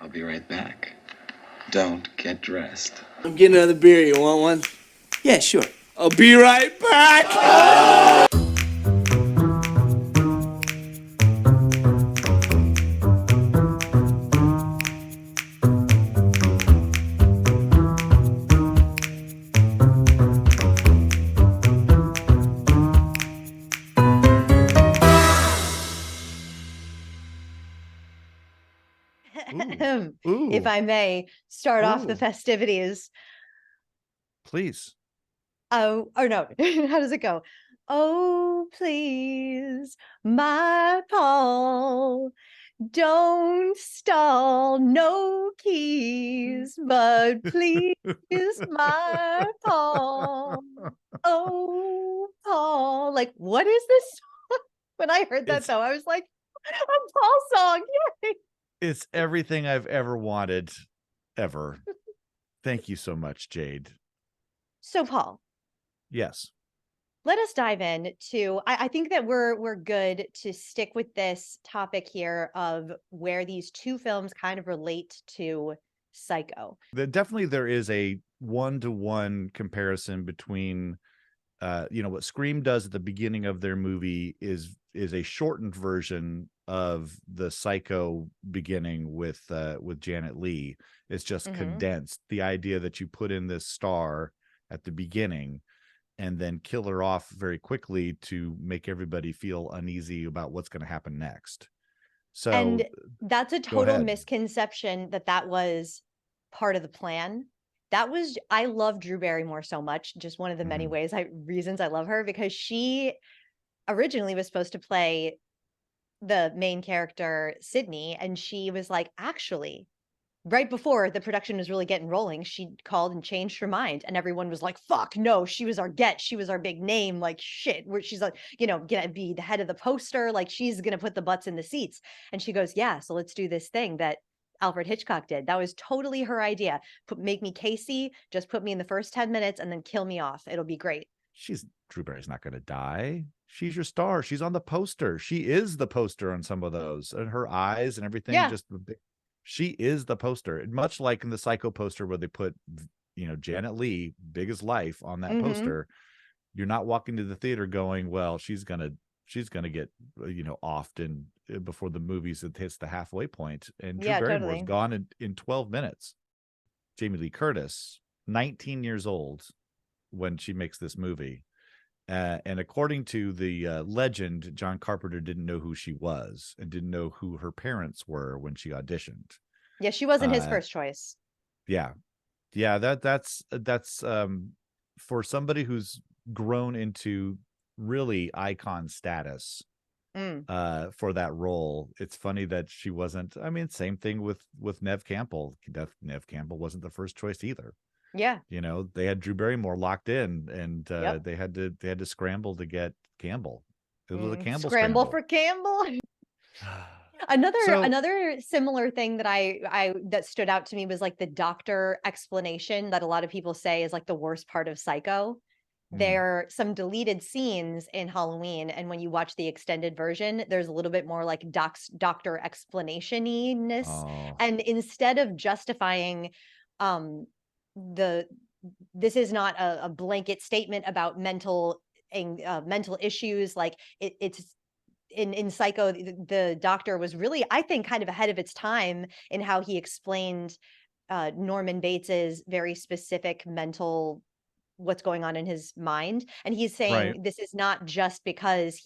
I'll be right back. Don't get dressed. I'm getting another beer. You want one? Yeah, sure. I'll be right back. If I may start off the festivities. Please. Oh, or no, how does it go? Oh, please, my Paul, don't stall, no keys, but please, my Paul. Oh, Paul. Like, what is this song? When I heard that, though, I was like, a Paul song. Yay. It's everything I've ever wanted, ever. Thank you so much, Jade. So, Paul. Yes. Let us dive in to, I think that we're good to stick with this topic here of where these two films kind of relate to Psycho. Definitely there is a one-to-one comparison between what Scream does at the beginning of their movie is a shortened version of the Psycho beginning with Janet Leigh. It's just condensed. The idea that you put in this star at the beginning and then kill her off very quickly to make everybody feel uneasy about what's going to happen next. So, and that's a total misconception that was part of the plan. I love Drew Barrymore so much. Just one of the many reasons I love her, because she originally was supposed to play the main character, Sydney, and she was like, actually, right before the production was really getting rolling, she called and changed her mind, and everyone was like, fuck no, she was our she was our big name, like shit, where she's like, gonna be the head of the poster, like she's gonna put the butts in the seats. And she goes, yeah, so let's do this thing that Alfred Hitchcock did. That was totally her idea. Make me Casey, just put me in the first 10 minutes and then kill me off. It'll be great. Drew Barry's not going to die. She's your star. She's on the poster. She is the poster on some of those, and her eyes and everything. Yeah. She is the poster, much like in the Psycho poster where they put, Janet Leigh, big as life, on that poster. You're not walking to the theater going, well, she's gonna get offed in before the movies it hits the halfway point. And Drew Barrymore's gone in 12 minutes. Jamie Lee Curtis, 19 years old when she makes this movie. And according to the legend, John Carpenter didn't know who she was and didn't know who her parents were when she auditioned. Yeah, she wasn't his first choice. Yeah. That's for somebody who's grown into really icon status for that role. It's funny that she wasn't. I mean, same thing with Neve Campbell. Neve Campbell wasn't the first choice either. Yeah. They had Drew Barrymore locked in, and they had to scramble to get Campbell. It was a Campbell scramble for Campbell. Another similar thing that that stood out to me was like the doctor explanation that a lot of people say is like the worst part of Psycho. There are some deleted scenes in Halloween, and when you watch the extended version, there's a little bit more like doctor explanation-ness. And instead of justifying this is not a blanket statement about mental issues, like it's in Psycho, the doctor was really, I think, kind of ahead of its time in how he explained Norman Bates's very specific mental, what's going on in his mind. And he's saying this is not just because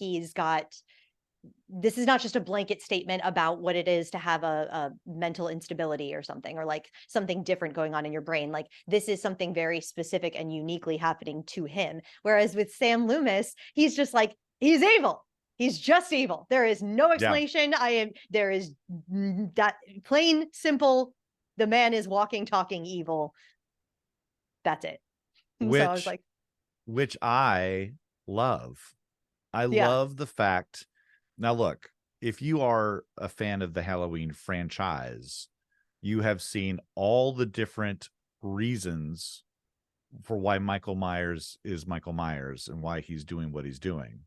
this is not just a blanket statement about what it is to have a mental instability or something, or like something different going on in your brain. Like this is something very specific and uniquely happening to him. Whereas with Sam Loomis, he's just like, he's evil. He's just evil. There is no explanation. There is that plain, simple. The man is walking, talking evil. That's it. So I was like, which I love. I love the fact. Now, look, if you are a fan of the Halloween franchise, you have seen all the different reasons for why Michael Myers is Michael Myers and why he's doing what he's doing.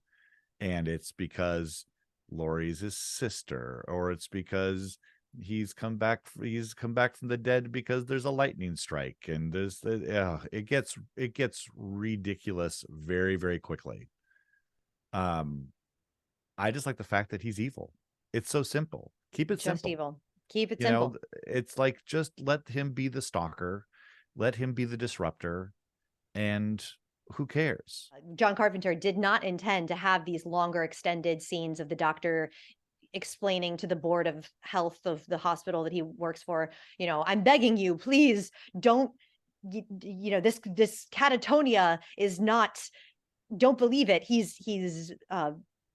And it's because Laurie's his sister, or it's because he's come back from the dead because there's a lightning strike, and it gets ridiculous very, very quickly. I just like the fact that he's evil. It's so simple. Keep it Just simple. evil. Keep it You know, simple. it's like, just let him be the stalker, let him be the disruptor, and who cares? John Carpenter did not intend to have these longer extended scenes of the doctor explaining to the board of health of the hospital that he works for, I'm begging you, please don't, this catatonia is not, don't believe it. He's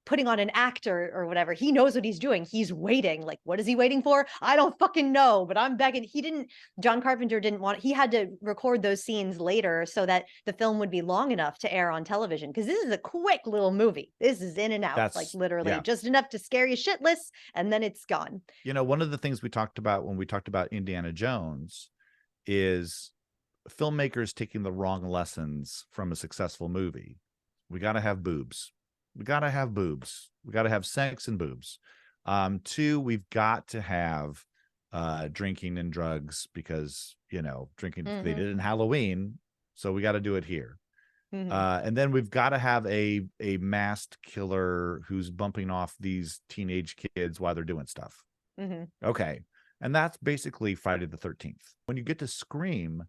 putting on an act or whatever. He knows what he's doing. He's waiting. Like, what is he waiting for? I don't fucking know, but I'm begging. John Carpenter didn't want, he had to record those scenes later so that the film would be long enough to air on television. Because this is a quick little movie. This is in and out, like literally just enough to scare you shitless, and then it's gone. One of the things we talked about when we talked about Indiana Jones is filmmakers taking the wrong lessons from a successful movie. We got to have boobs. We got to have boobs. We got to have sex and boobs. 2, we've got to have drinking and drugs because, drinking, they did it in Halloween. So we got to do it here. And then we've got to have a masked killer who's bumping off these teenage kids while they're doing stuff. Okay. And that's basically Friday the 13th. When you get to Scream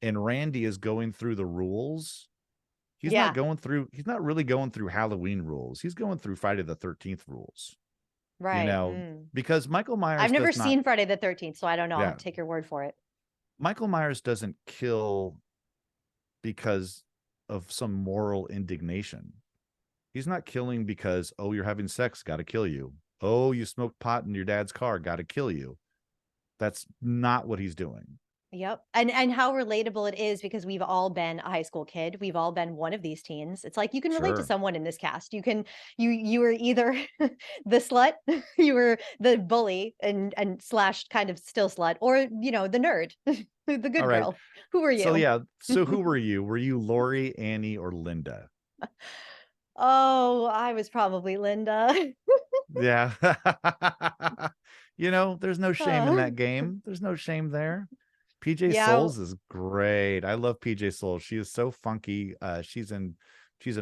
and Randy is going through the rules, he's not really going through Halloween rules. He's going through Friday the 13th rules. Right. Because Michael Myers, I've never seen Friday the 13th, so I don't know. Yeah. I'll take your word for it. Michael Myers doesn't kill because of some moral indignation. He's not killing because, oh, you're having sex, got to kill you. Oh, you smoked pot in your dad's car, got to kill you. That's not what he's doing. Yep. And how relatable it is, because we've all been a high school kid. We've all been one of these teens. It's like you can relate to someone in this cast. You were either the slut, you were the bully and slash kind of still slut, or the nerd, the good girl. Who were you? So who were you? Were you Lori, Annie, or Linda? Oh, I was probably Linda. Yeah. There's no shame in that game. There's no shame there. PJ Souls is great. I love PJ Souls. She is so funky. She's in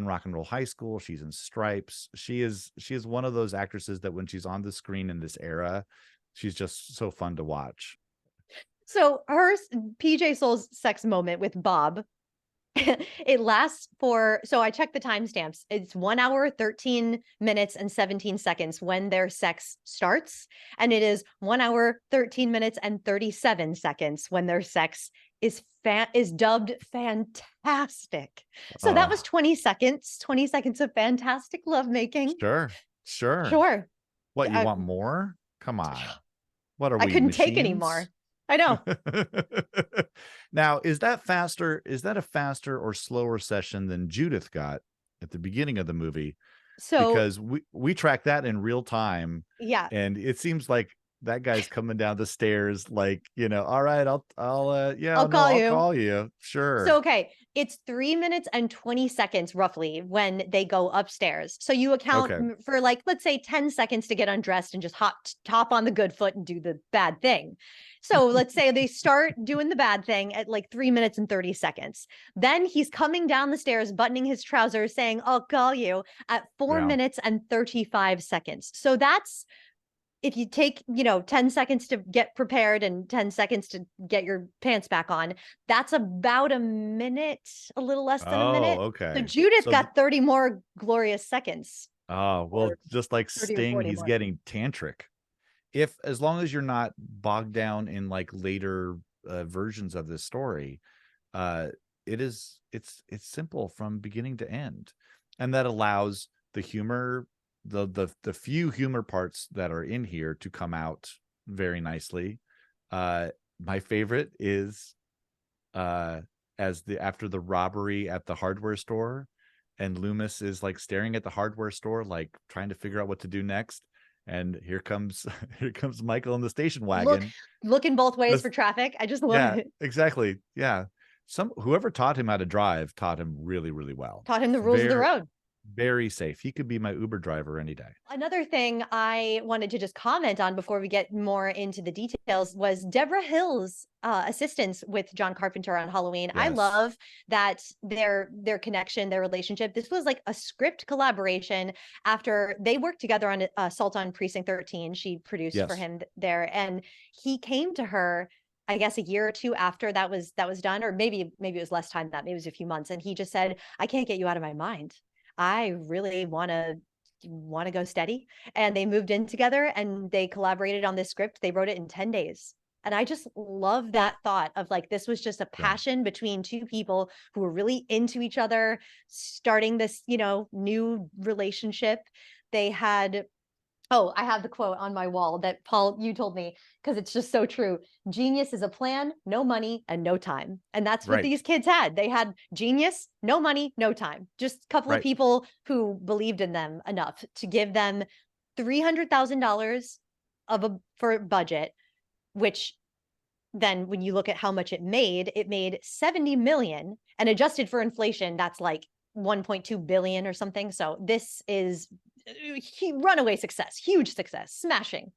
Rock and Roll High School. She's in Stripes. She is one of those actresses that when she's on the screen in this era, she's just so fun to watch. So her PJ Souls sex moment with Bob, it lasts so I checked the timestamps. It's 1 hour, 13 minutes, and 17 seconds when their sex starts. And it is 1 hour, 13 minutes, and 37 seconds when their sex is dubbed fantastic. So that was 20 seconds of fantastic lovemaking. Sure. What, you want more? Come on. What are we, I couldn't machines? take anymore. I know. Now, is that a faster or slower session than Judith got at the beginning of the movie? So, because we track that in real time. Yeah. And it seems like that guy's coming down the stairs like, all right, I'll call you. Sure. So, okay. It's 3 minutes and 20 seconds roughly when they go upstairs. So you account for, like, let's say 10 seconds to get undressed and just hop on the good foot and do the bad thing. So let's say they start doing the bad thing at like 3 minutes and 30 seconds. Then he's coming down the stairs, buttoning his trousers, saying, I'll call you, at 4 minutes and 35 seconds. So that's, if you take, 10 seconds to get prepared and 10 seconds to get your pants back on, that's about a minute, a little less than a minute. Okay. So Judith got 30 more glorious seconds. Oh, well, just like Sting, he's getting tantric. As long as you're not bogged down in like later versions of this story, it's simple from beginning to end. And that allows the humor, the few humor parts that are in here to come out very nicely. My favorite is after the robbery at the hardware store, and Loomis is like staring at the hardware store, like trying to figure out what to do next. And here comes Michael in the station wagon, looking both ways for traffic. I just love it. Exactly. Yeah. Whoever taught him how to drive taught him really, really well. Taught him the rules of the road. Very safe. He could be my Uber driver any day. Another thing I wanted to just comment on before we get more into the details was Deborah Hill's assistance with John Carpenter on Halloween. I Yes. love that their connection, their relationship. This was like a script collaboration after they worked together on Assault on Precinct 13. She produced for Yes. him there, and he came to her, I guess, a year or two after that was done, or maybe it was less time than that. Maybe it was a few months, and he just said, "I can't get you out of my mind. I really want to go steady." And they moved in together and they collaborated on this script. They wrote it in 10 days. And I just love that thought of like, this was just a passion between two people who were really into each other, starting this, new relationship. They had, oh, I have the quote on my wall that Paul, you told me, because it's just so true. Genius is a plan, no money, and no time. And that's what these kids had. They had genius, no money, no time. Just a couple of people who believed in them enough to give them $300,000 for a budget, which then when you look at how much it made 70 million, and adjusted for inflation, that's like 1.2 billion or something. So this is runaway success, huge success, smashing.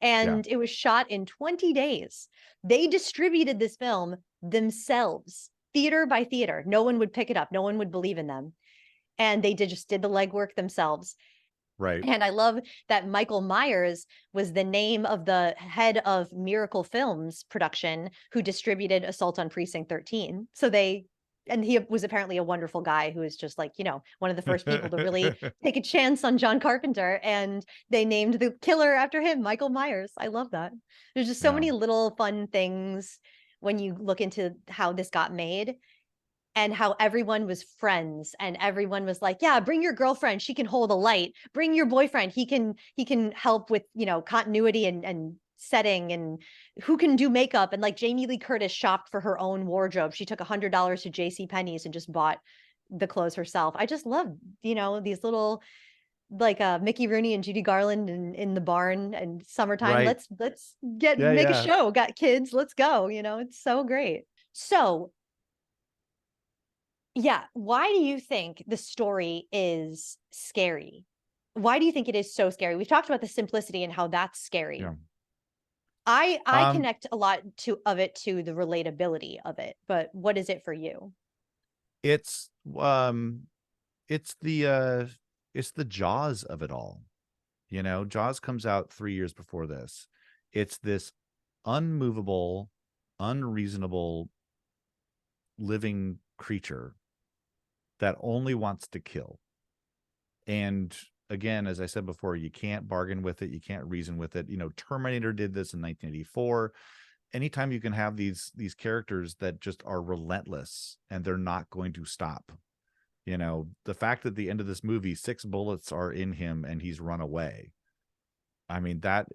And it was shot in 20 days. They distributed this film themselves, theater by theater. No one would pick it up. No one would believe in them. And they just did the legwork themselves. Right. And I love that Michael Myers was the name of the head of Miracle Films production who distributed Assault on Precinct 13. So and he was apparently a wonderful guy who was just like, one of the first people to really take a chance on John Carpenter. And they named the killer after him, Michael Myers. I love that. There's just so many little fun things when you look into how this got made. And how everyone was friends, and everyone was like, yeah, bring your girlfriend, she can hold a light. Bring your boyfriend, he can help with, continuity and setting, and who can do makeup. And like Jamie Lee Curtis shopped for her own wardrobe. She took $100 to JCPenney's and just bought the clothes herself. I just love, these little, like Mickey Rooney and Judy Garland in the barn and summertime. Let's make a show. Got kids, let's go. It's so great. So yeah. Why do you think the story is scary? Why do you think it is so scary? We've talked about the simplicity and how that's scary. Yeah. I connect a lot of it to the relatability of it, but what is it for you? It's the Jaws of it all. Jaws comes out 3 years before this. It's this unmovable, unreasonable living creature that only wants to kill. And again, as I said before, you can't bargain with it. You can't reason with it. Terminator did this in 1984. Anytime you can have these characters that just are relentless and they're not going to stop. The fact that at the end of this movie, 6 bullets are in him and he's run away. I mean, that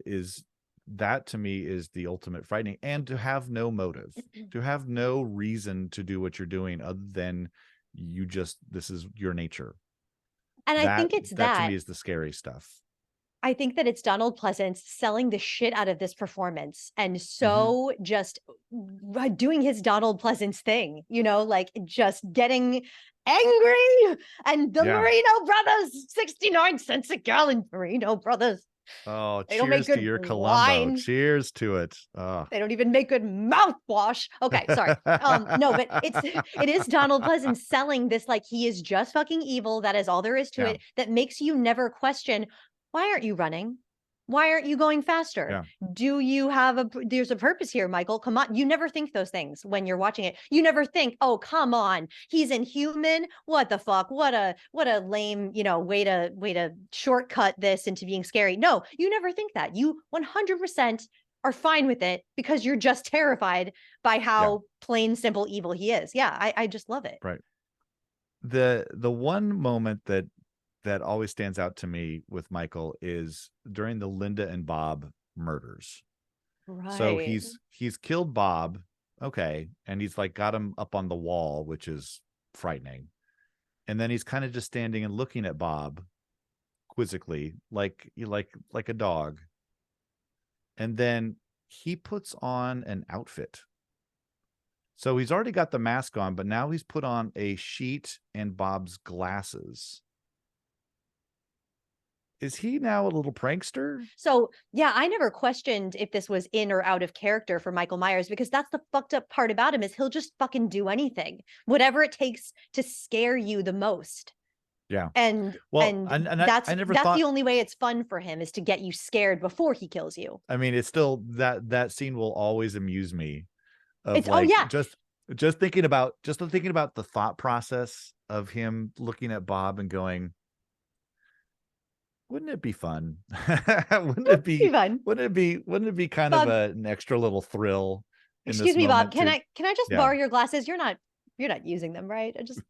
to me is the ultimate frightening. And to have no motive, to have no reason to do what you're doing other than this is your nature. And I think it's that to me is the scary stuff. I think that it's Donald Pleasance selling the shit out of this performance and so just doing his Donald Pleasance thing, like just getting angry. And the Marino Brothers, 69 cents a gallon, Marino Brothers. Oh, they don't make cheers good to your Columbo. wine. Cheers to it. Oh. They don't even make good mouthwash. Okay, sorry. No, but it is Donald Pleasance selling this like he is just fucking evil. That is all there is to it. That makes you never question, why aren't you running? Why aren't you going faster? Do you have there's a purpose here, Michael? Come on. You never think those things when you're watching it. You never think, oh, come on. He's inhuman. What the fuck? What a lame, way to shortcut this into being scary. No, you never think that. You 100% are fine with it because you're just terrified by how plain, simple evil he is. Yeah, I just love it. Right. The one moment that always stands out to me with Michael is during the Linda and Bob murders. Right. So he's killed Bob, okay, and he's like got him up on the wall, which is frightening. And then he's kind of just standing and looking at Bob quizzically, like a dog. And then he puts on an outfit. So he's already got the mask on, but now he's put on a sheet and Bob's glasses. is he now a little prankster? So yeah, I never questioned if this was in or out of character for Michael Myers, because that's the fucked up part about him, is he'll just fucking do anything, whatever it takes to scare you the most. Yeah. And Well, that's I never that's thought. the only way it's fun for him, is to get you scared before he kills you. I mean, it's still that scene will always amuse me. Of It's like yeah. just thinking about the thought process of him looking at Bob and going, wouldn't it be fun? Wouldn't it be fun. wouldn't it be kind Bob, of an extra little thrill in excuse this me, Bob, moment can to, I just yeah. borrow your glasses? You're not using them, right? I just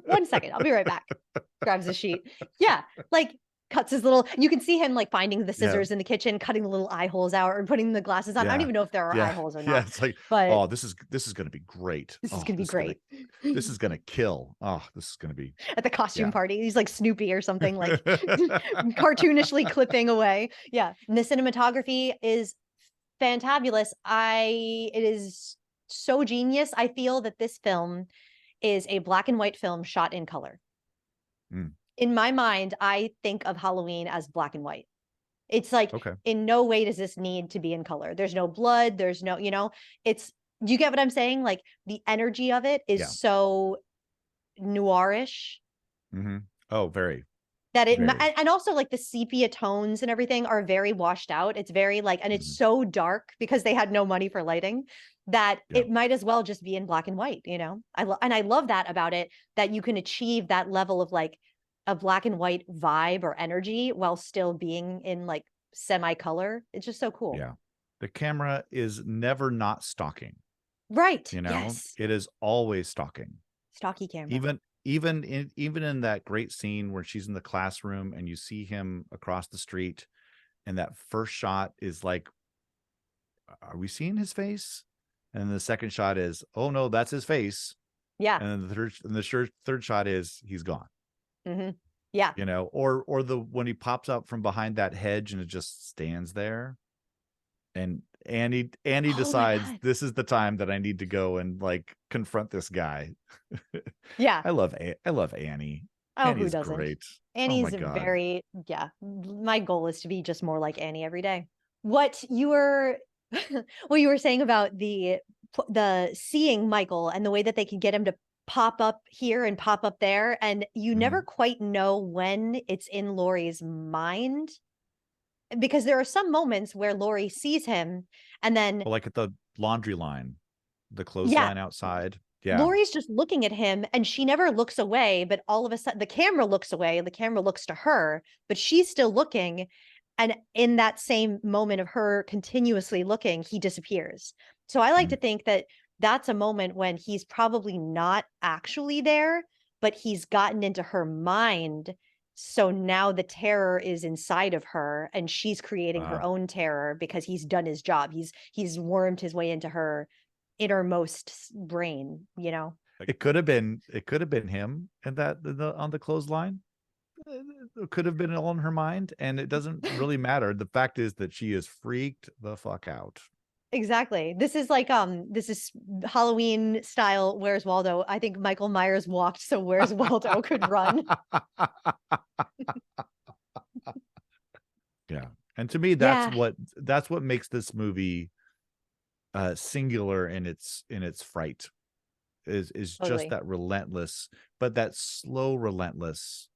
1 second. I'll be right back. Grabs a sheet. Yeah. Like cuts his little, you can see him like finding the scissors in the kitchen, cutting the little eye holes out, or putting the glasses on. I don't even know if there are eye holes or not. Yeah, it's like, but oh, this is going to be great. this is gonna be great. This is going to kill. Oh, this is going to be At the costume party, he's like Snoopy or something, like cartoonishly clipping away. Yeah. And the cinematography is fantabulous. It is so genius. I feel that this film is a black and white film shot in color. In my mind, I think of Halloween as black and white. It's like, in no way does this need to be in color. There's no blood. There's no, it's, do you get what I'm saying? Like the energy of it is so noirish. Oh, very. That it, and also like the sepia tones and everything are very washed out. It's very like, and it's so dark because they had no money for lighting, that it might as well just be in black and white, I love that about it, that you can achieve that level of like a black and white vibe or energy while still being in like semi-color. It's just so cool. Yeah. The camera is never not stalking. Right. It is always stalking. Stalky camera. Even in that great scene where she's in the classroom and you see him across the street, and that first shot is like, are we seeing his face? And then the second shot is, oh no, that's his face. Yeah. And then the third shot is he's gone. Yeah. Or when he pops up from behind that hedge and it just stands there, and Annie decides this is the time that I need to go and like confront this guy. Yeah. I love Annie. Oh, Annie's who doesn't? great. Annie's very, my goal is to be just more like Annie every day. What you were saying about the seeing Michael and the way that they can get him to pop up here and pop up there, and you never quite know when it's in Laurie's mind, because there are some moments where Laurie sees him and then, like at the laundry line, the clothesline outside. Yeah. Laurie's just looking at him and she never looks away, but all of a sudden the camera looks away and the camera looks to her, but she's still looking. And in that same moment of her continuously looking, he disappears. So I like to think that that's a moment when he's probably not actually there, but he's gotten into her mind. So now the terror is inside of her and she's creating her own terror because he's done his job. He's wormed his way into her innermost brain. It could have been him and on the clothesline. It could have been all in her mind, and it doesn't really matter. The fact is that she is freaked the fuck out. Exactly. This is like this is Halloween style Where's Waldo. I think Michael Myers walked so Where's Waldo could run. Yeah. And to me that's what makes this movie singular in its fright, is just that relentless, but that slow relentless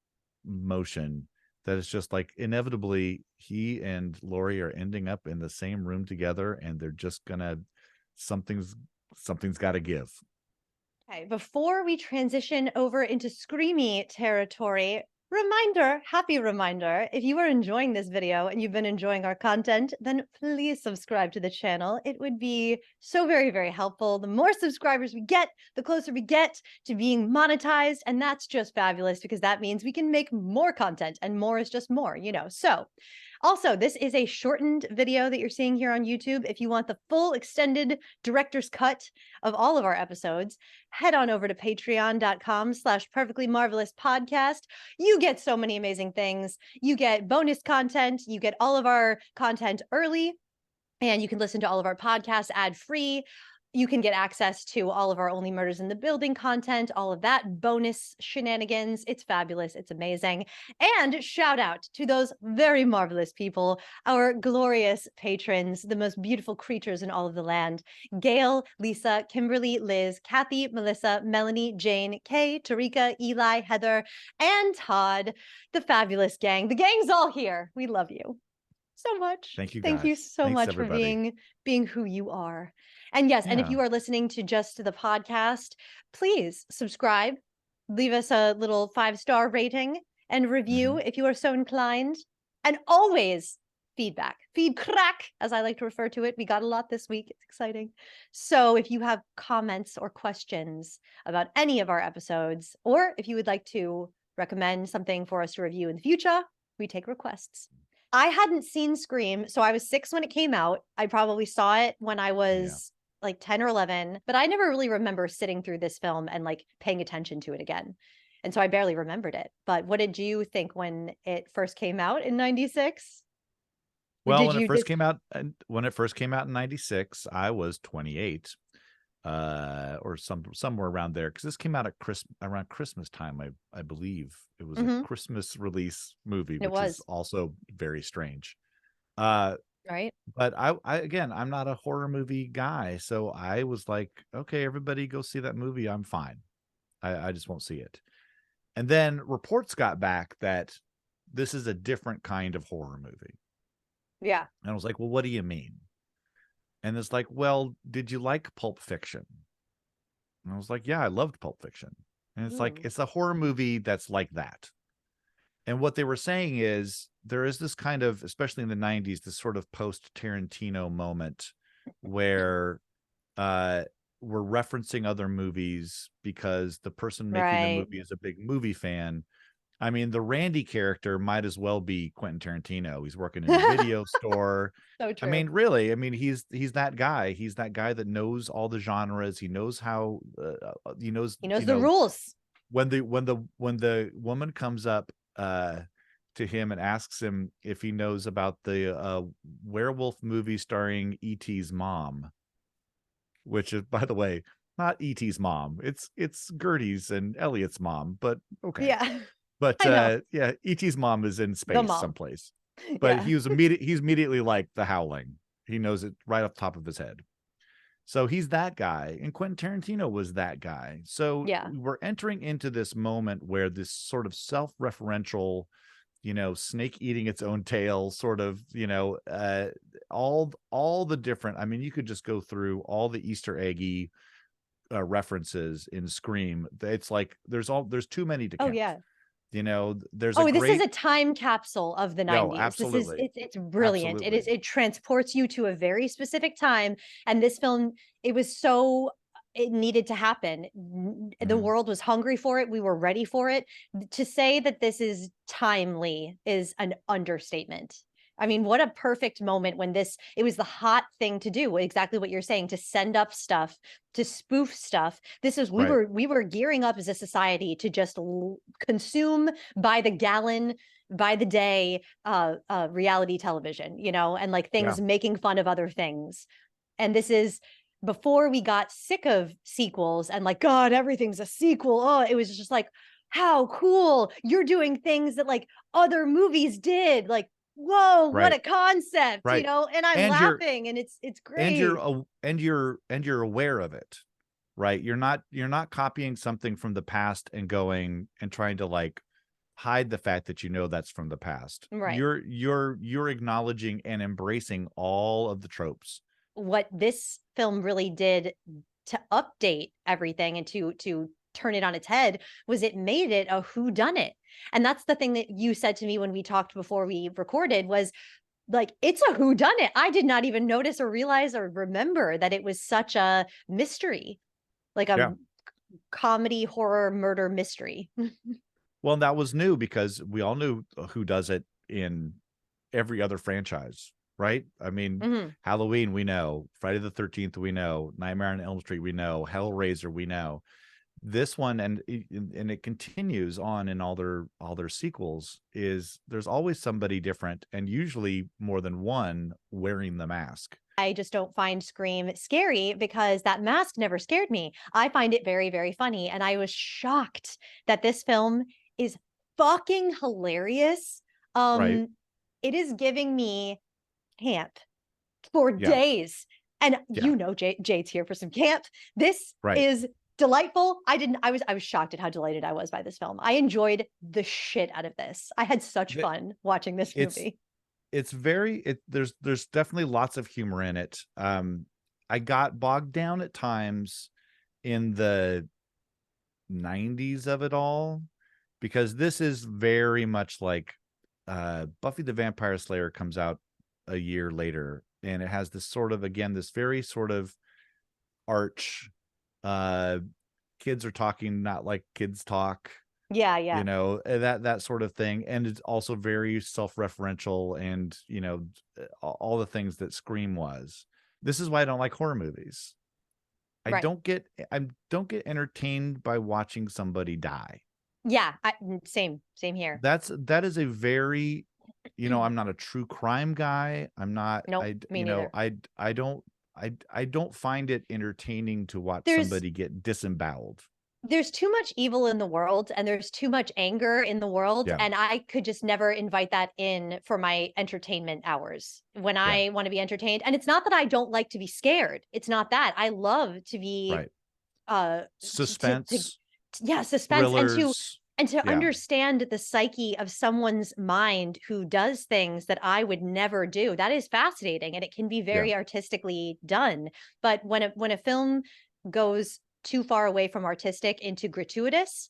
motion that is just like inevitably he and Laurie are ending up in the same room together, and they're just gonna something's got to give. Okay, before we transition over into screamy territory, happy reminder, if you are enjoying this video and you've been enjoying our content, then please subscribe to the channel. It would be so very, very helpful. The more subscribers we get, the closer we get to being monetized. And that's just fabulous, because that means we can make more content, and more is just more, So also, this is a shortened video that you're seeing here on YouTube. If you want the full extended director's cut of all of our episodes, head on over to patreon.com/perfectlymarvelouspodcast. You get so many amazing things. You get bonus content. You get all of our content early, and you can listen to all of our podcasts ad-free. You can get access to all of our Only Murders in the Building content, all of that bonus shenanigans. It's fabulous. It's amazing. And shout out to those very marvelous people, our glorious patrons, the most beautiful creatures in all of the land. Gail, Lisa, Kimberly, Liz, Kathy, Melissa, Melanie, Jane, Kay, Tarika, Eli, Heather, and Todd, the fabulous gang. The gang's all here. We love you so much. Thank you, Thank you guys. so Thanks, much everybody. for being who you are. And yes, and if Yeah. you are listening to just the podcast, please subscribe, leave us a little 5-star rating and review if you are so inclined. And always feedback, feed crack, as I like to refer to it. We got a lot this week. It's exciting. So if you have comments or questions about any of our episodes, or if you would like to recommend something for us to review in the future, we take requests. I hadn't seen Scream, so I was 6 when it came out. I probably saw it when I was like 10 or 11, but I never really remember sitting through this film and like paying attention to it again. And so I barely remembered it. But what did you think when it first came out in 96? Well, when it first came out in 96, I was 28. Or somewhere around there, because this came out at around Christmas time. I believe it was a Christmas release movie, which is also very strange. Right. But I again, I'm not a horror movie guy, so I was like, okay, everybody go see that movie. I'm fine. I just won't see it. And then reports got back that this is a different kind of horror movie. Yeah. And I was like, well, what do you mean? And it's like, well, did you like Pulp Fiction? And I was like, yeah, I loved Pulp Fiction. And it's like, it's a horror movie that's like that. And what they were saying is there is this kind of, especially in the 90s, this sort of post-Tarantino moment where we're referencing other movies because the person making the movie is a big movie fan. I mean, the Randy character might as well be Quentin Tarantino. He's working in a video store. So true. I mean, really, I mean, he's that guy. He's that guy that knows all the genres. He knows how he knows the rules. When the woman comes up to him and asks him if he knows about the werewolf movie starring E.T.'s mom, which is, by the way, not E.T.'s mom. It's Gertie's and Elliot's mom, but okay. Yeah. But yeah, E.T.'s mom is in space someplace. But Yeah. he's immediately like The Howling. He knows it right off the top of his head. So he's that guy, and Quentin Tarantino was that guy. So we're entering into this moment where this sort of self-referential, snake eating its own tail, sort of, all the different. I mean, you could just go through all the Easter eggy references in Scream. It's like there's too many to count. Oh yeah. There's this is a time capsule of the 90s. No, absolutely. It's brilliant. Absolutely. It transports you to a very specific time. And this film, it needed to happen. The world was hungry for it. We were ready for it. To say that this is timely is an understatement. I mean, what a perfect moment when it was the hot thing to do, exactly what you're saying, to send up stuff, to spoof stuff. We were gearing up as a society to just consume by the gallon, by the day, reality television, and like things making fun of other things. And this is before we got sick of sequels and like, God, everything's a sequel. Oh, it was just like, how cool. You're doing things that like other movies did. Like, whoa, what a concept, and I'm laughing and it's great. And you're aware of it, right? You're not copying something from the past and going and trying to like hide the fact that that's from the past. Right. You're acknowledging and embracing all of the tropes. What this film really did to update everything and to turn it on its head was it made it a whodunit. And that's the thing that you said to me when we talked before we recorded was like, it's a whodunit. I did not even notice or realize or remember that it was such a mystery, like a comedy, horror, murder mystery. Well, that was new because we all knew who does it in every other franchise, right? I mean, Halloween, we know. Friday the 13th, we know. Nightmare on Elm Street, we know. Hellraiser, we know. This one, and it continues on in all their sequels, is there's always somebody different and usually more than one wearing the mask. I just don't find Scream scary because that mask never scared me. I find it very, very funny. And I was shocked that this film is fucking hilarious. Right. It is giving me camp for Yeah. days. And Yeah. Jade's here for some camp. This Right. is delightful. I was shocked at how delighted I was by this film. I enjoyed the shit out of this. I had such fun watching this movie. It's there's definitely lots of humor in it. I got bogged down at times in the 90s of it all, because this is very much like Buffy the Vampire Slayer comes out a year later, and it has this sort of, again, this very sort of arch, kids are talking not like kids talk, Yeah, you yeah. know, that sort of thing. And it's also very self-referential, and you know, all the things that Scream was. This is why I don't like horror movies. I Right. don't get entertained by watching somebody die. Yeah, same here. That is a very, you know, I'm not a true crime guy. I'm not, Nope, me you know, neither. I don't find it entertaining to watch There's somebody get disemboweled. there's too much evil in the world and there's too much anger in the world, Yeah. and I could just never invite that in for my entertainment hours when Yeah. I want to be entertained. And it's not that I don't like to be scared. It's not that. I love to be Right. uh Suspense, yeah, suspense, thrillers. and to Yeah. understand the psyche of someone's mind who does things that I would never do. That is fascinating, and it can be very Yeah. artistically done. But when a film goes too far away from artistic into gratuitous,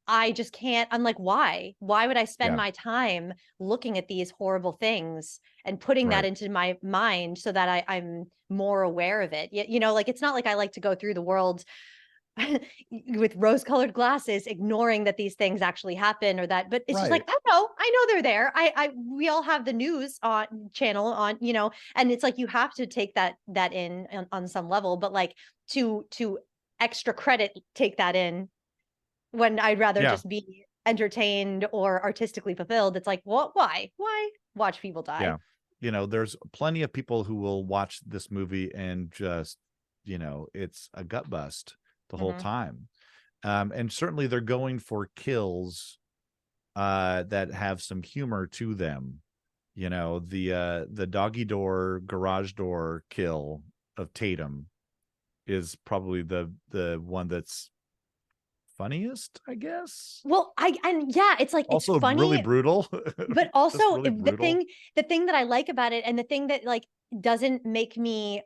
I just can't. I'm like, why? Why would I spend Yeah. my time looking at these horrible things and putting that Right. into my mind so that I'm more aware of it? You know, like, it's not like I like to go through the world with rose-colored glasses, ignoring that these things actually happen, or that, but it's just like, Right. I know they're there. We all have the news on channel on, you know, and it's like you have to take that in on some level, but like to extra credit take that in when I'd rather Yeah. just be entertained or artistically fulfilled. It's like, what? Why watch people die? Yeah. You know, there's plenty of people who will watch this movie and just, you know, it's a gut bust the whole time. And certainly they're going for kills that have some humor to them. You know, the doggy door, garage door kill of Tatum is probably the one that's funniest, I guess. Well, yeah, it's like, it's Also really funny, brutal. but also Just really the brutal. thing that I like about it, and the thing that like doesn't make me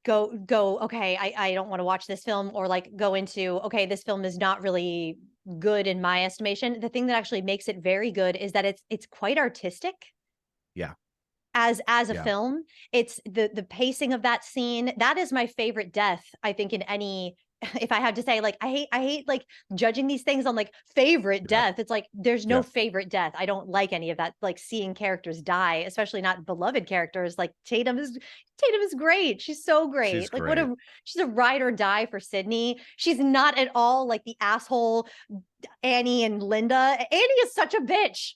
go okay, I don't want to watch this film, or like go into, okay, this film is not really good in my estimation. The thing that actually makes it very good is that it's quite artistic. Yeah. As a Yeah. film, it's the pacing of that scene. That is my favorite death, I think, in any. If I had to say, like, I hate like judging these things on like favorite Yeah. death. It's like there's no Yeah. favorite death. I don't like any of that. Like seeing characters die, especially not beloved characters. Like Tatum is great. She's so She's great. Like great. she's a ride or die for Sydney. She's not at all like the asshole Annie and Linda. Annie is such a bitch.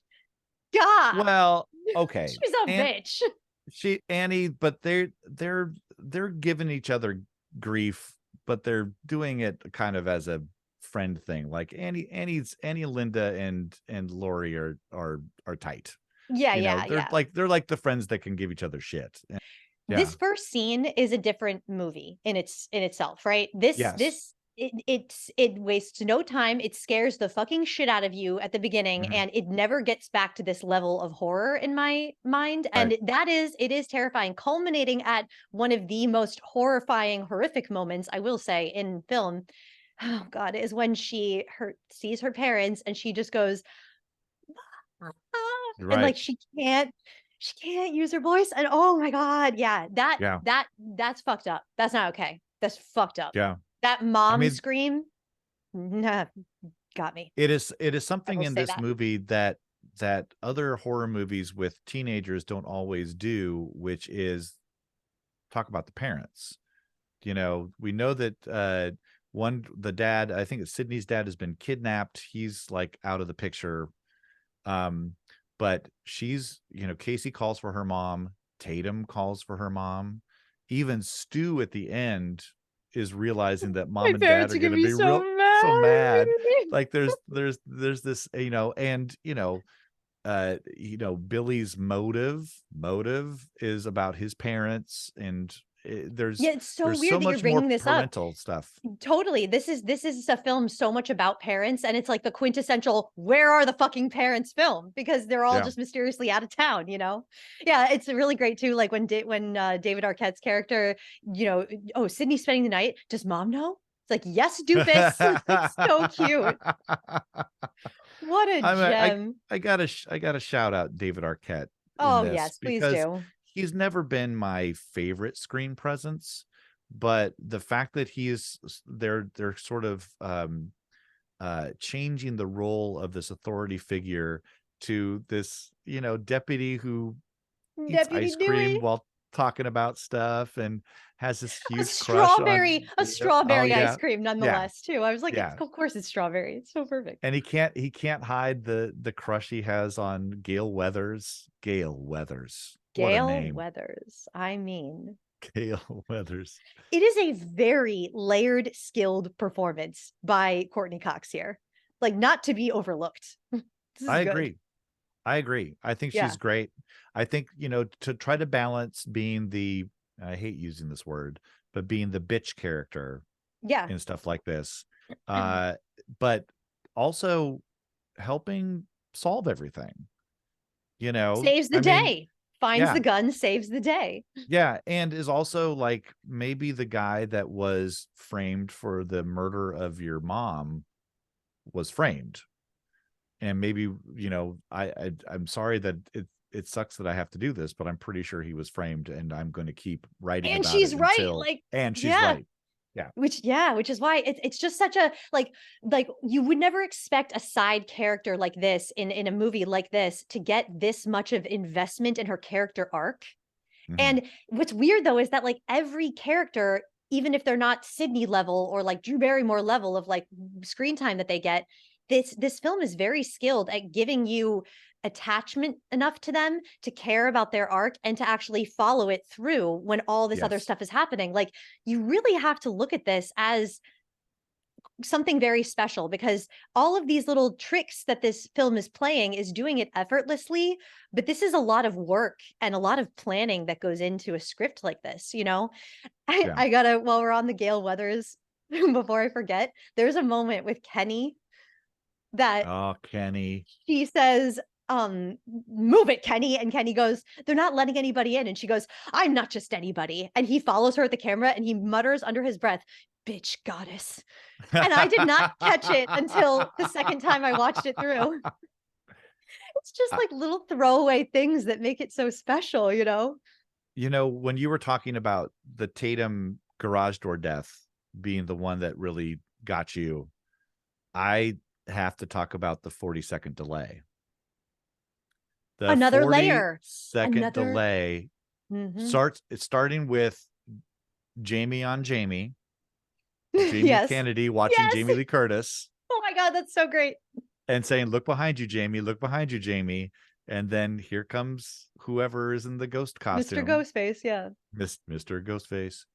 God, Well, okay. she's a And bitch. Annie, but they're giving each other grief, but they're doing it kind of as a friend thing. Like Annie, Linda, and Lori are tight. Yeah, You know, yeah. they're like the friends that can give each other shit. And, yeah. This first scene is a different movie in itself, right? Yes. It wastes no time. It scares the fucking shit out of you at the beginning, Mhm. and it never gets back to this level of horror in my mind. Right. And it is terrifying, culminating at one of the most horrifying, horrific moments, I will say, in film. Oh God, is when she sees her parents and she just goes, "Ah," and like Right. she can't use her voice. And oh my God, yeah, Yeah. that's fucked up. That's not okay. That's fucked up. Yeah. That I mom mean, scream, nah, got me. it is I something will in say this that. movie that other horror movies with teenagers don't always do, which is talk about the parents. You know, we know that the dad, I think it's Sydney's dad, has been kidnapped. He's like out of the picture. But she's, you know, Casey calls for her mom, Tatum calls for her mom, even Stu at the end is realizing that My mom and dad parents are are gonna going to be be so so mad. mad. Like there's this, and Billy's motive is about his parents, and Yeah, it's so there's weird so that you're much more bringing this up. parental stuff. Totally. This is a film so much about parents, and it's like the quintessential "where are the fucking parents" film, because they're all Yeah. just mysteriously out of town, you know? Yeah, it's really great too. Like when David Arquette's character, oh, Sydney's spending the night. Does mom know? It's like, yes, doofus. It's so cute. What a I gem. I gotta shout out David Arquette in Oh, this, yes, please because do. he's never been my favorite screen presence, but the fact that they're sort of changing the role of this authority figure to this deputy who eats Deputy ice cream Dewey. while talking about stuff and has this A huge crush on strawberry, a oh strawberry ice yeah, cream, yeah, nonetheless, too. I was like, yeah. of course it's strawberry. It's so perfect. And he can't hide the crush he has on Gale Weathers. Gale Weathers. What a Gale name. Weathers. I mean, Gale Weathers. it is a very layered, skilled performance by Courtney Cox here. Like, not to be overlooked. This is I good. agree. I think Yeah. she's great. I think, to try to balance being I hate using this word, but being the bitch character Yeah. and stuff like this. But also helping solve everything. Saves the I mean, day. Finds yeah. the gun, saves the day. Yeah, and is also like maybe the guy that was framed for the murder of your mom was framed. And maybe, I'm sorry that it sucks that I have to do this, but I'm pretty sure he was framed, and I'm going to keep writing And about she's it right. until Like, and she's yeah. right. Yeah. Which is why it's just such a like you would never expect a side character like this in a movie like this to get this much of investment in her character arc. Mhm. And what's weird though is that like every character, even if they're not Sydney level or like Drew Barrymore level of like screen time that they get, this film is very skilled at giving you attachment enough to them to care about their arc and to actually follow it through when all this other Yes. stuff is happening. Like, you really have to look at this as something very special, because all of these little tricks that this film is playing is doing it effortlessly, but this is a lot of work and a lot of planning that goes into a script like this. Yeah. I gotta, while we're on the Gale Weathers, before I forget, there's a moment with Kenny that Oh, Kenny. she says, move it, Kenny. And Kenny goes, they're not letting anybody in. And she goes, I'm not just anybody. And he follows her at the camera and he mutters under his breath, bitch goddess. And I did not catch it until the second time I watched it through. It's just like little throwaway things that make it so special, When you were talking about the Tatum garage door death being the one that really got you, I have to talk about the 40-second delay. The Another 40 layer. second Another- delay it's starting with Jamie on Jamie. Jamie Yes. Kennedy watching Yes. Jamie Lee Curtis Oh my God, that's so great. and saying, look behind you, Jamie, look behind you, Jamie. And then here comes whoever is in the ghost costume. Mr. Ghostface, yeah. Mr. Ghostface.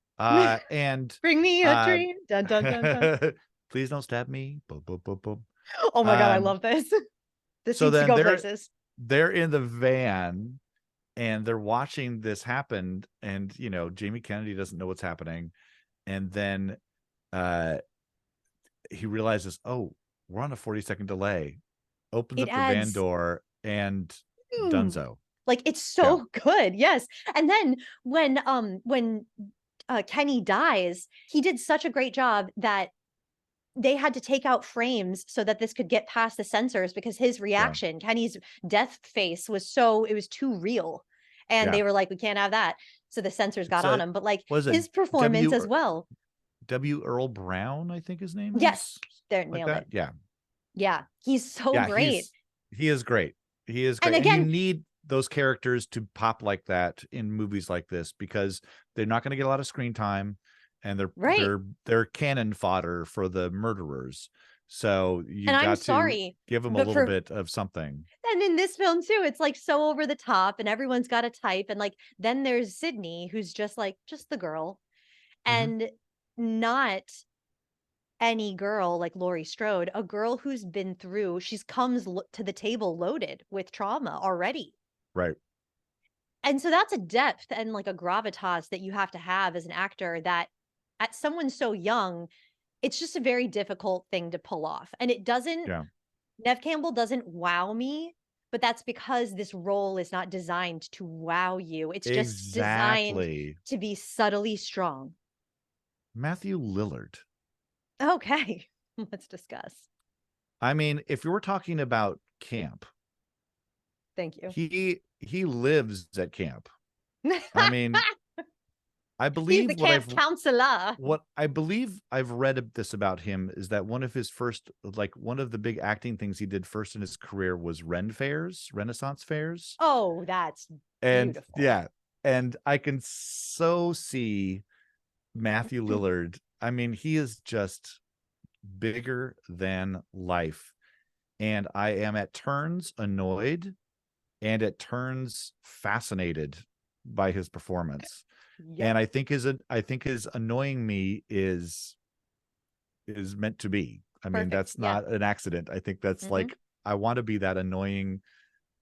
And Bring me a dream. Dun, dun, dun, dun. please don't stab me. Boom, boom, boom, boom. Oh my God, I love this. This so needs to then go they're- places. They're in the van and they're watching this happen. And, Jamie Kennedy doesn't know what's happening. And then he realizes, oh, we're on a 40-second delay. Opens It up the van adds- door and Mm. Dunzo. Like, it's so good. Yes. And then when Kenny dies, he did such a great job that they had to take out frames so that this could get past the censors, because his reaction, Kenny's death face it was too real. And they were like, we can't have that. So the censors got on him. But like his performance as well. W. Earl Brown, I think his name is. Yes. They're Like nailed that? it. Yeah. Yeah. He's so great. He is great. He is great. And again, you need those characters to pop like that in movies like this, because they're not going to get a lot of screen time, and they're cannon fodder for the murderers. So you got to give them a little bit of something. And in this film too, it's like so over the top and everyone's got a type. And like then there's Sydney, who's just the girl. Mhm. And not any girl like Laurie Strode, a girl who's been through, she's comes to the table loaded with trauma already. Right. And so that's a depth and like a gravitas that you have to have as an actor that at someone so young, it's just a very difficult thing to pull off. And it doesn't, Yeah. Nev Campbell doesn't wow me, but that's because this role is not designed to wow you. It's just designed Exactly. to be subtly strong. Matthew Lillard. Okay, let's discuss. I mean, if you were talking about camp, Thank you. he lives at camp. I mean, I He's believe the camp counselor. what I believe I've read this about him is that one of his first, like one of the big acting things he did first in his career was Renaissance fairs. Oh, that's And beautiful. yeah, and I can so see Matthew Lillard. I mean, he is just bigger than life. And I am at turns annoyed and at turns fascinated by his performance. Yep. And I think his annoying me is meant to be. I mean, Perfect. that's Yeah. not an accident. I think that's like, I want to be that annoying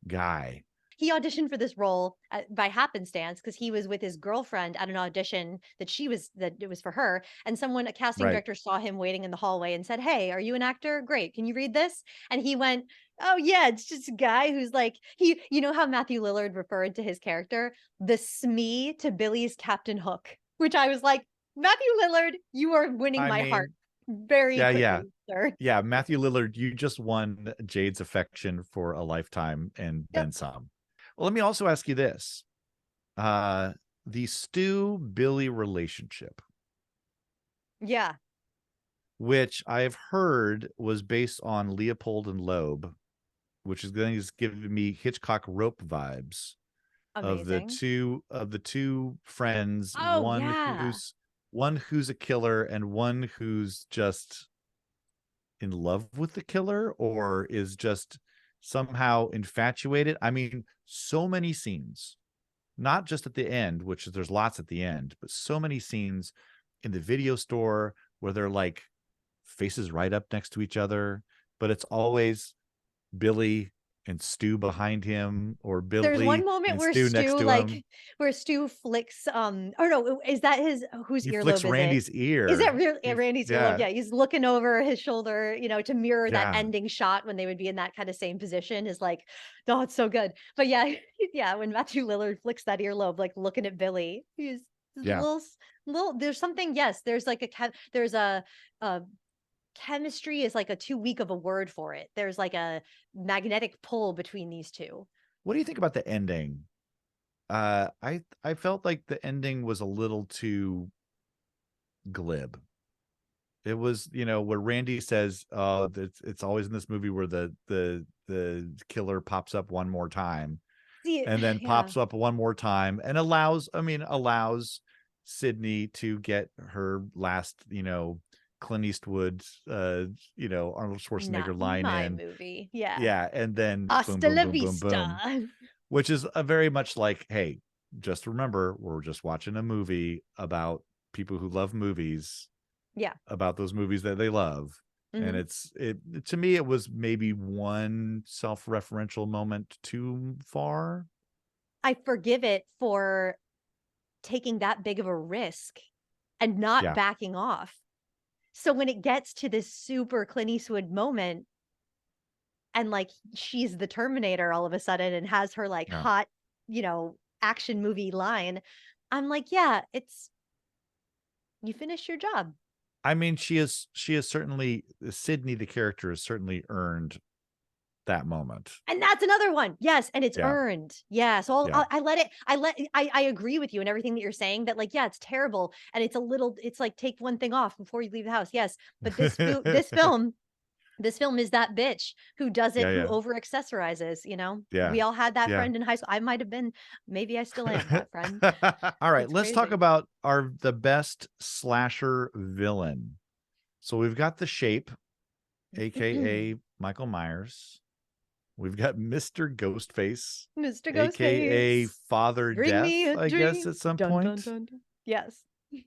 guy. He auditioned for this role by happenstance because he was with his girlfriend at an audition that it was for her. And a casting Right. director saw him waiting in the hallway and said, "Hey, are you an actor? Great. Can you read this?" And he went, "Oh yeah, it's just a guy who's like," you know how Matthew Lillard referred to his character, the Smee to Billy's Captain Hook, which I was like, Matthew Lillard, you are winning my heart very quickly, sir. Yeah, Matthew Lillard, you just won Jade's affection for a lifetime and then some. Well, let me also ask you this. The Stu-Billy relationship. Yeah. Which I've heard was based on Leopold and Loeb, which is going to give me Hitchcock Rope vibes. Amazing. Of the two friends, Oh, yeah. one who's a killer and one who's just in love with the killer or is just somehow infatuated. I mean, so many scenes, not just at the end, which there's lots at the end, but so many scenes in the video store where they're like faces right up next to each other, but it's always Billy and Stu behind him, or There's one Billy moment and where Stu next to him. where Stu flicks or no, is that whose He flicks earlobe is it? Randy's ear. Is that really Randy's earlobe? Yeah. Yeah, he's looking over his shoulder, to mirror that Yeah. ending shot when they would be in that kind of same position is like, oh, it's so good. But yeah, yeah, when Matthew Lillard flicks that earlobe, like looking at Billy, he's Yeah. little there's something, yes, there's like a chemistry is like a too weak of a word for it. There's like a magnetic pull between these two. What do you think about the ending? I felt like the ending was a little too glib. It was, where Randy says, it's always in this movie where the killer pops up one more time. See, and then yeah. pops up one more time and allows Sydney to get her last, Clint Eastwood, Arnold Schwarzenegger Not line my in. movie. Yeah. Yeah. And then Hasta boom, la boom, boom, boom, boom. vista. Which is a very much like, hey, just remember, we're just watching a movie about people who love movies. Yeah. About those movies that they love. And it to me, it was maybe one self-referential moment too far. I forgive it for taking that big of a risk and not backing off. So when it gets to this super Clint Eastwood moment and like she's the Terminator all of a sudden and has her like hot, action movie line, I'm like, yeah, you finished your job. I mean, she has certainly, Sydney, the character, has certainly earned that moment. And that's another one. Yes. And it's earned. Yeah. So I agree with you and everything that you're saying that like, yeah, it's terrible. And it's like, take one thing off before you leave the house. Yes. But this film is that bitch who does it, who over accessorizes, Yeah. We all had that friend in high school. I might've been, maybe I still am that friend. All right. It's Let's crazy. talk about the best slasher villain. So we've got The Shape, AKA Michael Myers. We've got Mr. Ghostface, Mr. aka Ghostface, Father bring Death, me a I guess, drink. at some Dun, point. dun, dun, dun. Yes,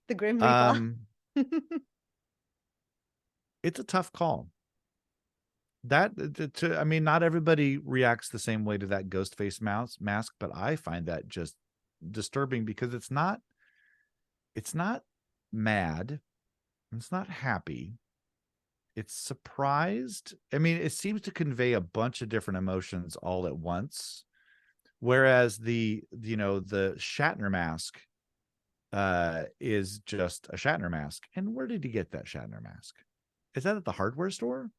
the Grim Reaper. Um, it's a tough call. I mean, not everybody reacts the same way to that Ghostface mask, but I find that just disturbing because it's not mad, it's not happy, it's surprised. I mean, it seems to convey a bunch of different emotions all at once, whereas the Shatner mask is just a Shatner mask. And where did he get that Shatner mask? Is that at the hardware store?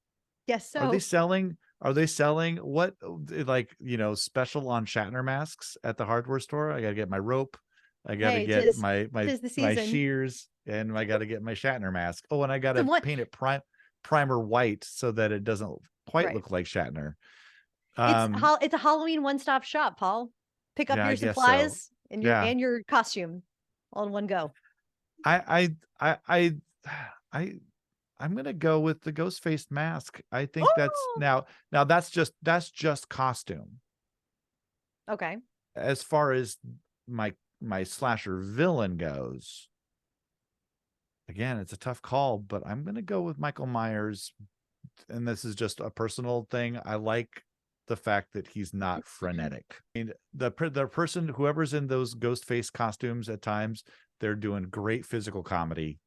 Yes, so Are they selling what, like, special on Shatner masks at the hardware store? I gotta get my rope, I gotta hey, get tis my tis the my season. shears, and I gotta get my Shatner mask. Oh, and I The gotta one, paint it primer white so that it doesn't quite right? look like Shatner. It's a Halloween one-stop shop, Paul. Pick up Yeah, I your guess so. supplies and Yeah. your costume all in one go. I I'm gonna go with the ghost faced mask. I think that's Oh, now that's just costume. okay. As far as my slasher villain goes, again, it's a tough call, but I'm gonna go with Michael Myers, and this is just a personal thing. I like the fact that he's not frenetic. I mean, the person, whoever's in those ghost face costumes at times, they're doing great physical comedy.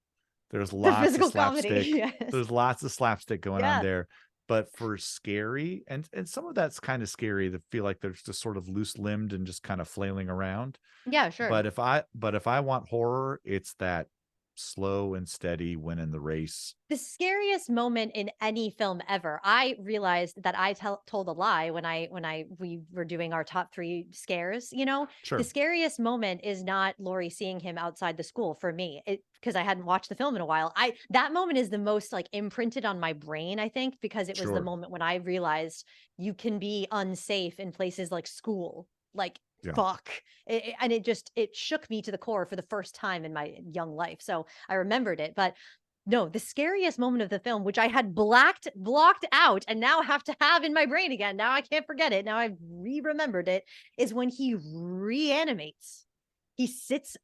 There's The lots of physical comedy, slapstick. yes. There's lots of slapstick going on Yeah. there. But for scary, and some of that's kind of scary to feel like they're just sort of loose limbed and just kind of flailing around. Yeah, sure. But if I want horror, it's that slow and steady winning the race. The scariest moment in any film ever. I realized that I told a lie when we were doing our top 3 scares, The Sure. scariest moment is not Laurie seeing him outside the school for me. Because I hadn't watched the film in a while. That moment is the most like imprinted on my brain, I think, because it was the Sure. moment when I realized you can be unsafe in places like school. Like Yeah. fuck. And it shook me to the core for the first time in my young life. So I remembered it, but no, the scariest moment of the film, which I had blocked out and now have to have in my brain again. Now I can't forget it. Now I've remembered it, is when he reanimates. He sits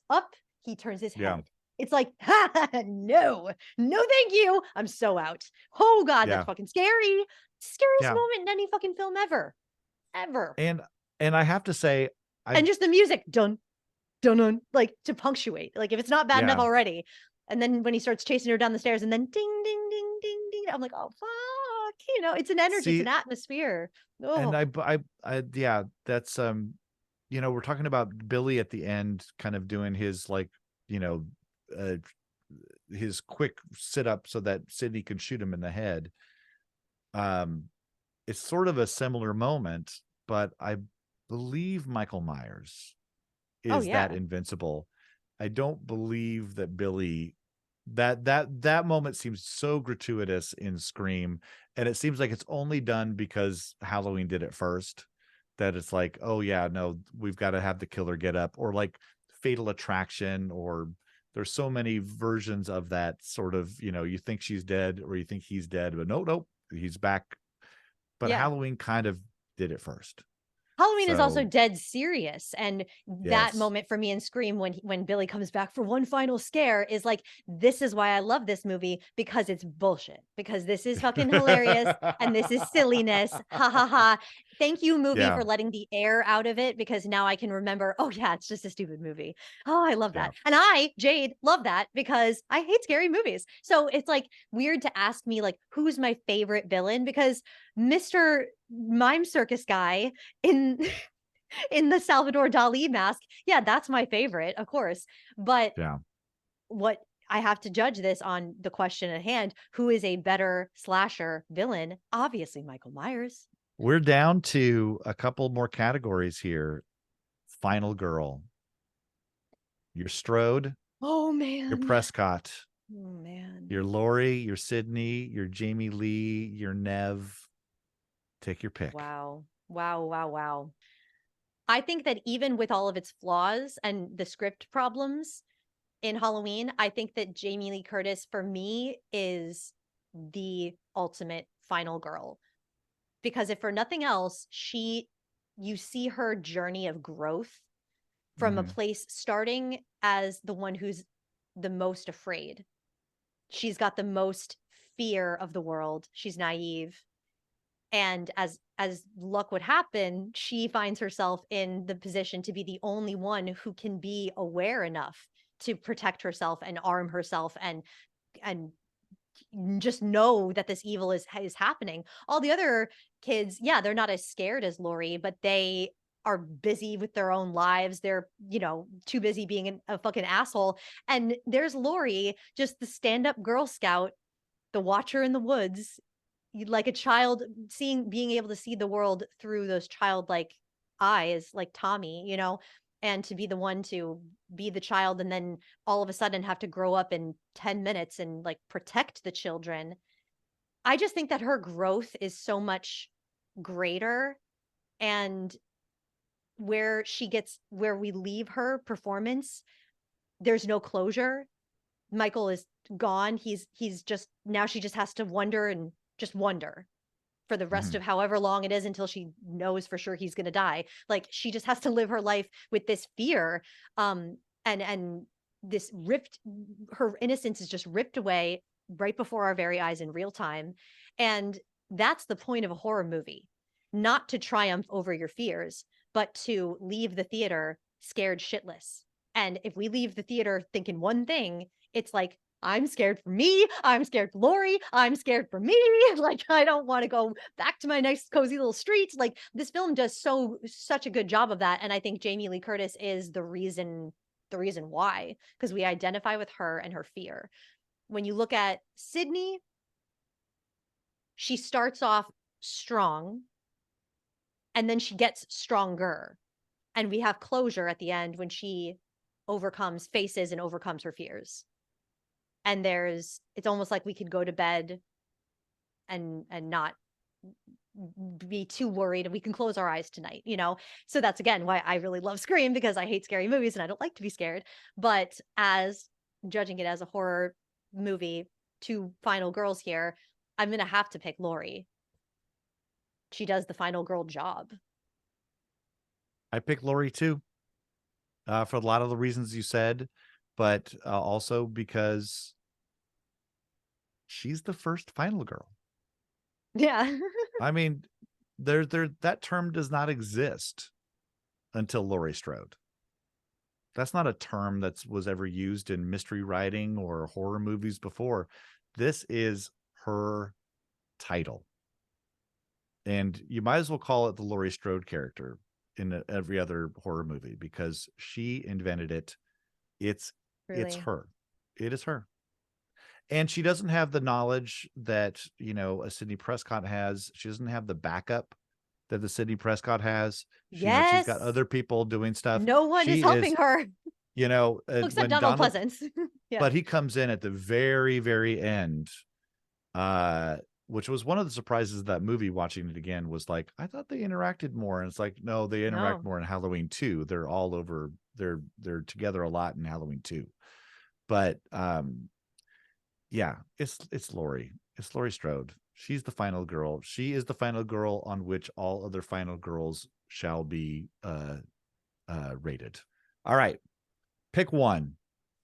up, he turns his Yeah. head. It's like, ha, no, thank you. I'm so out. Oh God, that's Yeah. fucking scary. Scariest Yeah. moment in any fucking film ever. Ever. And I have to say, And just the music, dun, dun, dun, like to punctuate. Like if it's not bad enough yeah. already. And then when he starts chasing her down the stairs and then ding, ding, ding, ding, ding. I'm like, oh fuck. It's an energy, it's an See, atmosphere. and Oh, yeah, that's we're talking about Billy at the end kind of doing his like, you know, uh his quick sit up so that Sydney can shoot him in the head. Um it's sort of a similar moment, but I believe Michael Myers oh is that yeah. invincible. I don't believe that Billy, that moment seems so gratuitous in Scream, and it seems like it's only done because Halloween did it first. That it's like, oh yeah, no, we've got to have the killer get up, or like Fatal Attraction, or there's so many versions of that sort of, you think she's dead or you think he's dead, but nope, he's back. But Yeah. Halloween kind of did it first. Halloween is also So dead serious, and that yes. moment for me in Scream when Billy comes back for one final scare is like, this is why I love this movie, because it's bullshit, because this is fucking hilarious and this is silliness. Ha ha ha. Thank you, movie, Yeah. for letting the air out of it, because now I can remember, oh yeah, it's just a stupid movie. Oh, I love Yeah. that. And Jade, love that because I hate scary movies. So it's like weird to ask me like who's my favorite villain, because Mr. Mime Circus guy in in the Salvador Dali mask, yeah, that's my favorite, of course. But Yeah. what I have to judge this on the question at hand, who is a better slasher villain? Obviously Michael Myers. We're down to a couple more categories here. Final girl. Your Strode, Oh your man. Prescott, Oh man. your Lori, your Sydney, your Jamie Lee, your Nev. Take your pick. Wow. Wow, wow, wow. I think that even with all of its flaws and the script problems in Halloween, I think that Jamie Lee Curtis for me is the ultimate final girl. because if for nothing else, you see her journey of growth from a place starting as the one who's the most afraid. She's got the most fear of the world. She's naive. And as luck would happen, she finds herself in the position to be the only one who can be aware enough to protect herself and arm herself and just know that this evil is happening. All the other kids, yeah, they're not as scared as Lori, but they are busy with their own lives. They're, too busy being a fucking asshole. And there's Lori, just the stand-up Girl Scout, the watcher in the woods, like a child being able to see the world through those childlike eyes, like Tommy, and to be the one to be the child and then all of a sudden have to grow up in 10 minutes and like protect the children. I just think that her growth is so much greater, and where we leave her performance, there's no closure. Michael is gone. He's just, now she just has to wonder and just wonder for the rest of however long it is until she knows for sure he's going to die. Like, she just has to live her life with this fear. And this her innocence is just ripped away right before our very eyes in real time. And that's the point of a horror movie, not to triumph over your fears, but to leave the theater scared shitless. And if we leave the theater thinking one thing, it's like, I'm scared for me. I'm scared for Lori. I'm scared for me. Like, I don't want to go back to my nice, cozy little streets. Like, this film does such a good job of that. And I think Jamie Lee Curtis is the reason why, because we identify with her and her fear. When you look at Sydney, she starts off strong and then she gets stronger. And we have closure at the end when she faces and overcomes her fears. And it's almost like we could go to bed and not be too worried, and we can close our eyes tonight, So that's, again, why I really love Scream, because I hate scary movies and I don't like to be scared. But as judging it as a horror movie, two final girls here, I'm going to have to pick Lori. She does the final girl job. I pick Lori too, for a lot of the reasons you said, but also because she's the first final girl. Yeah. I mean, that term does not exist until Laurie Strode. That's not a term that was ever used in mystery writing or horror movies before. This is her title. And you might as well call it the Laurie Strode character in every other horror movie, because she invented it. It's her. It is her. And she doesn't have the knowledge that, a Sidney Prescott has. She doesn't have the backup that the Sidney Prescott has. Yes. She's got other people doing stuff. No one is helping her. Except Donald Pleasance. Yeah. But he comes in at the very, very end, which was one of the surprises of that movie. Watching it again was like, I thought they interacted more. And it's like, no, they interact more in Halloween 2. They're all over. They're together a lot in Halloween 2. But, yeah, it's Lori. It's Laurie Strode. She's the final girl. She is the final girl on which all other final girls shall be rated. All right. Pick one.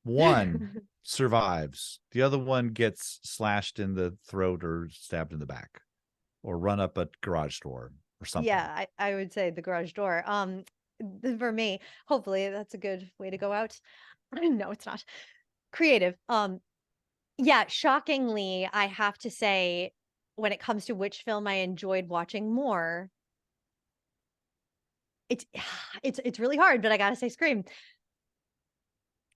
One survives. The other one gets slashed in the throat or stabbed in the back or run up a garage door or something. Yeah, I would say the garage door. For me, hopefully that's a good way to go out. No, it's not. Creative. Yeah, shockingly, I have to say, when it comes to which film I enjoyed watching more, it's really hard, but I gotta say Scream.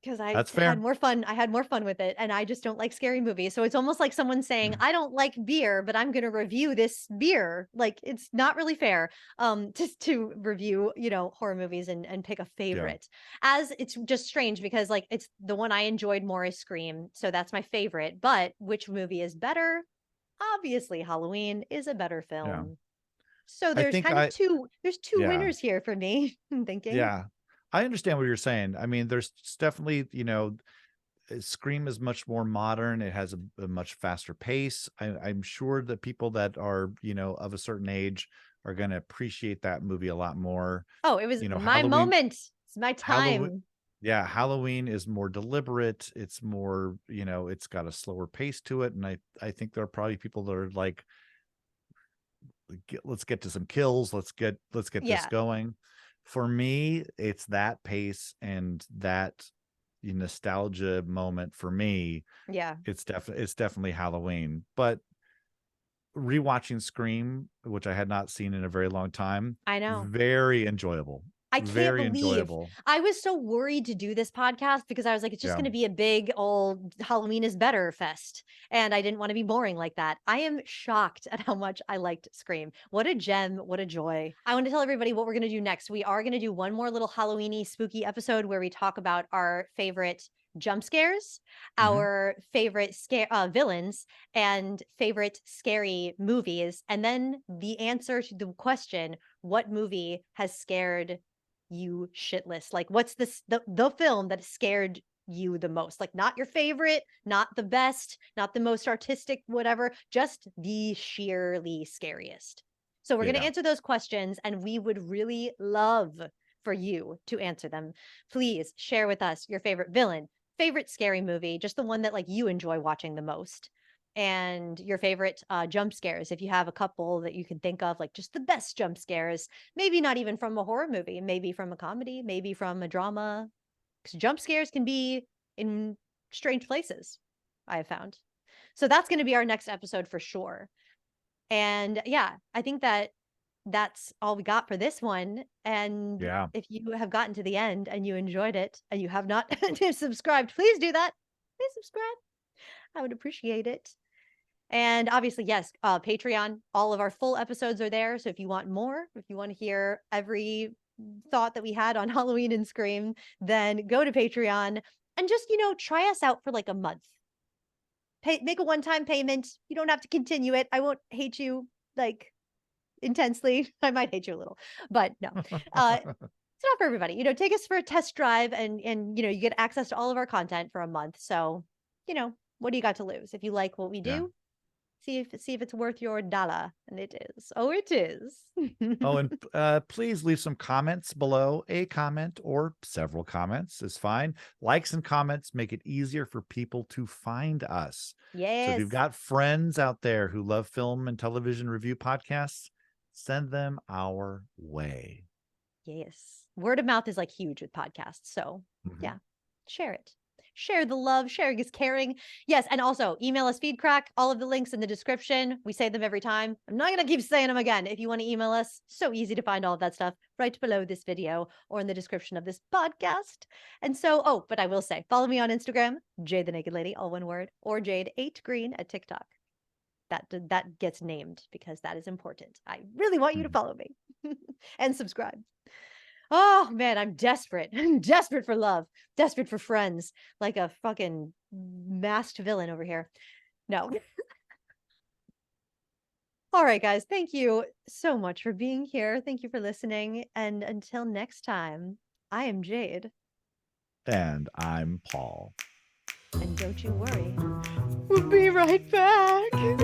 Because That's fair. had more fun. I had more fun with it, and I just don't like scary movies. So it's almost like someone saying, I don't like beer, but I'm gonna review this beer. Like, it's not really fair just to review, horror movies and pick a favorite. Yeah. As it's just strange because, like, it's the one I enjoyed more is Scream, so that's my favorite. But which movie is better? Obviously, Halloween is a better film. Yeah. So there's two winners here for me, I'm thinking. Yeah. I understand what you're saying. I mean, there's definitely, Scream is much more modern. It has a much faster pace. I'm sure that people that are, of a certain age are going to appreciate that movie a lot more. Oh, it was my moment. It's my time. Yeah, Halloween is more deliberate. It's more, it's got a slower pace to it. And I think there are probably people that are like, let's get to some kills. Let's get this going. For me, it's that pace and that nostalgia moment for me. Yeah. It's definitely Halloween. But rewatching Scream, which I had not seen in a very long time, I know. very enjoyable. I can't believe I was so worried to do this podcast because I was like, it's just going to be a big old Halloween is better fest. And I didn't want to be boring like that. I am shocked at how much I liked Scream. What a gem. What a joy. I want to tell everybody what we're going to do next. We are going to do one more little Halloween-y spooky episode where we talk about our favorite jump scares, our favorite villains, and favorite scary movies. And then the answer to the question, what movie has scared you shitless? Like, what's the film that scared you the most? Like, not your favorite, not the best, not the most artistic, whatever, just the sheerly scariest. So we're going to answer those questions, and we would really love for you to answer them. Please share with us your favorite villain, favorite scary movie, just the one that like you enjoy watching the most, and your favorite jump scares. If you have a couple that you can think of, like just the best jump scares, maybe not even from a horror movie, maybe from a comedy, maybe from a drama, because jump scares can be in strange places, I have found. So that's going to be our next episode for sure. And yeah, I think that's all we got for this one. And if you have gotten to the end and you enjoyed it and you have not subscribed, please do that. Please subscribe. I would appreciate it. And obviously, yes, Patreon, all of our full episodes are there. So if you want more, if you want to hear every thought that we had on Halloween and Scream, then go to Patreon and just, try us out for like a month. Make a one-time payment. You don't have to continue it. I won't hate you like intensely. I might hate you a little, but no. It's not for everybody. Take us for a test drive and you get access to all of our content for a month. So, what do you got to lose? If you like what we do, see if it's worth your dollar. And it is. Oh, it is. And please leave some comments below. A comment or several comments is fine. Likes and comments make it easier for people to find us. Yes. So if you've got friends out there who love film and television review podcasts, send them our way. Yes. Word of mouth is like huge with podcasts. So yeah, share it. Share the love. Sharing is caring. Yes. And also email us feedcrack. All of the links in the description. We say them every time. I'm not going to keep saying them again. If you want to email us, so easy to find all of that stuff right below this video or in the description of this podcast. And so, but I will say, follow me on Instagram, Jade the Naked Lady, all one word, or Jade8Green at TikTok. That gets named because that is important. I really want you to follow me and subscribe. Oh man, I'm desperate. I'm desperate for love, desperate for friends, like a fucking masked villain over here. No. All right, guys. Thank you so much for being here. Thank you for listening. And until next time, I am Jade. And I'm Paul. And don't you worry. We'll be right back.